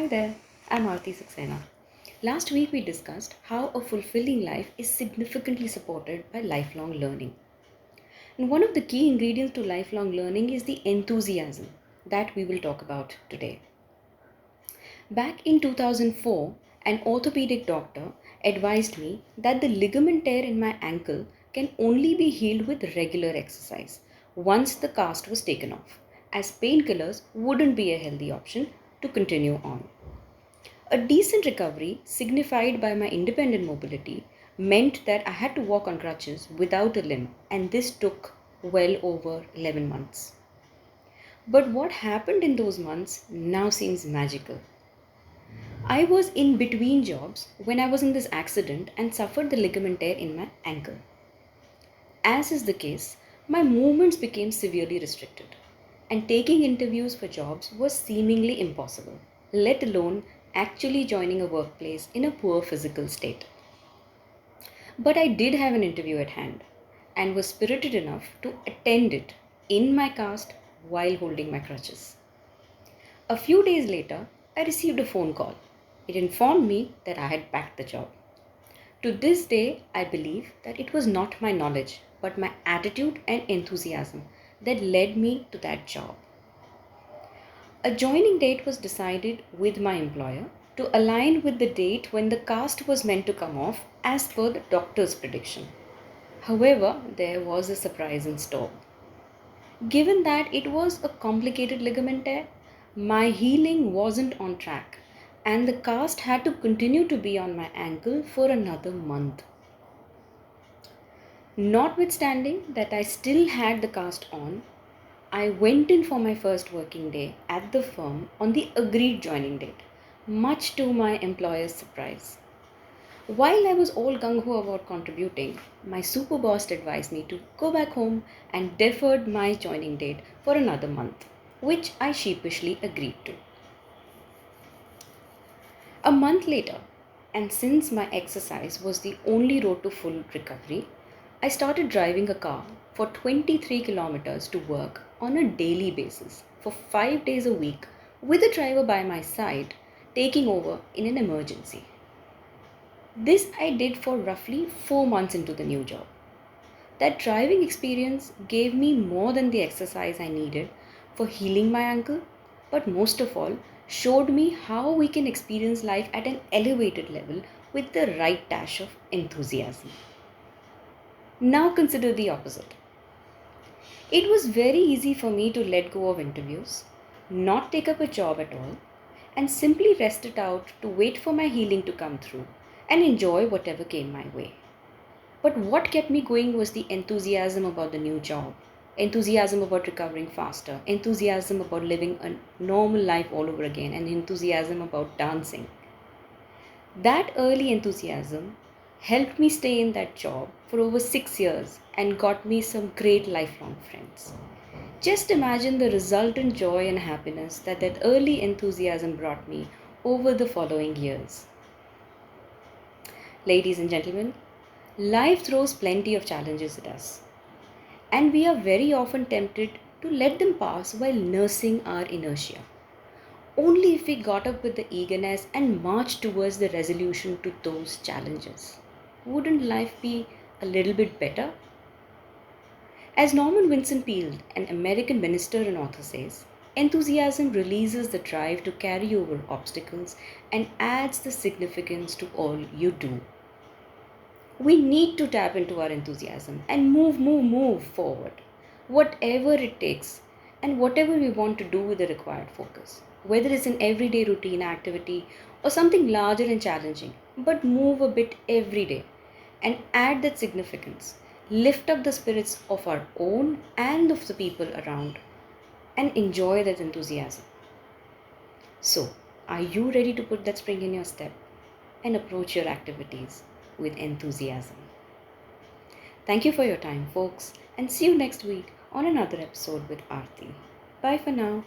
there, I'm Aarti Saxena. Last week we discussed how a fulfilling life is significantly supported by lifelong learning. And one of the key ingredients to lifelong learning is the enthusiasm that we will talk about today. Back in 2004, an orthopedic doctor advised me that the ligament tear in my ankle can only be healed with regular exercise once the cast was taken off, as painkillers wouldn't be a healthy option to continue on. A decent recovery, signified by my independent mobility, meant that I had to walk on crutches without a limb, and this took well over 11 months. But what happened in those months now seems magical. I was in between jobs when I was in this accident and suffered the ligament tear in my ankle. As is the case, my movements became severely restricted, and taking interviews for jobs was seemingly impossible, let alone actually joining a workplace in a poor physical state. But I did have an interview at hand and was spirited enough to attend it in my cast while holding my crutches. A few days later, I received a phone call. It informed me that I had backed the job. To this day, I believe that it was not my knowledge, but my attitude and enthusiasm that led me to that job. A joining date was decided with my employer to align with the date when the cast was meant to come off as per the doctor's prediction. However, there was a surprise in store. Given that it was a complicated ligament tear, my healing wasn't on track and the cast had to continue to be on my ankle for another month. Notwithstanding that I still had the cast on, I went in for my first working day at the firm on the agreed joining date, much to my employer's surprise. While I was all gung ho about contributing, my super boss advised me to go back home and deferred my joining date for another month, which I sheepishly agreed to. A month later, and since my exercise was the only road to full recovery, I started driving a car for 23 kilometers to work on a daily basis for 5 days a week with a driver by my side taking over in an emergency. This I did for roughly 4 months into the new job. That driving experience gave me more than the exercise I needed for healing my ankle, but most of all, showed me how we can experience life at an elevated level with the right dash of enthusiasm. Now consider the opposite. It was very easy for me to let go of interviews, not take up a job at all, and simply rest it out to wait for my healing to come through and enjoy whatever came my way. But what kept me going was the enthusiasm about the new job, enthusiasm about recovering faster, enthusiasm about living a normal life all over again, and enthusiasm about dancing. That early enthusiasm helped me stay in that job for over 6 years and got me some great lifelong friends. Just imagine the resultant joy and happiness that early enthusiasm brought me over the following years. Ladies and gentlemen, life throws plenty of challenges at us, and we are very often tempted to let them pass while nursing our inertia. Only if we got up with the eagerness and marched towards the resolution to those challenges. Wouldn't life be a little bit better? As Norman Vincent Peale, an American minister and author, says, enthusiasm releases the drive to carry over obstacles and adds the significance to all you do. We need to tap into our enthusiasm and move forward, whatever it takes, and whatever we want to do with the required focus. Whether it's an everyday routine activity or something larger and challenging, but move a bit every day and add that significance. Lift up the spirits of our own and of the people around and enjoy that enthusiasm. So, are you ready to put that spring in your step and approach your activities with enthusiasm? Thank you for your time, folks, and see you next week on another episode with Aarti. Bye for now.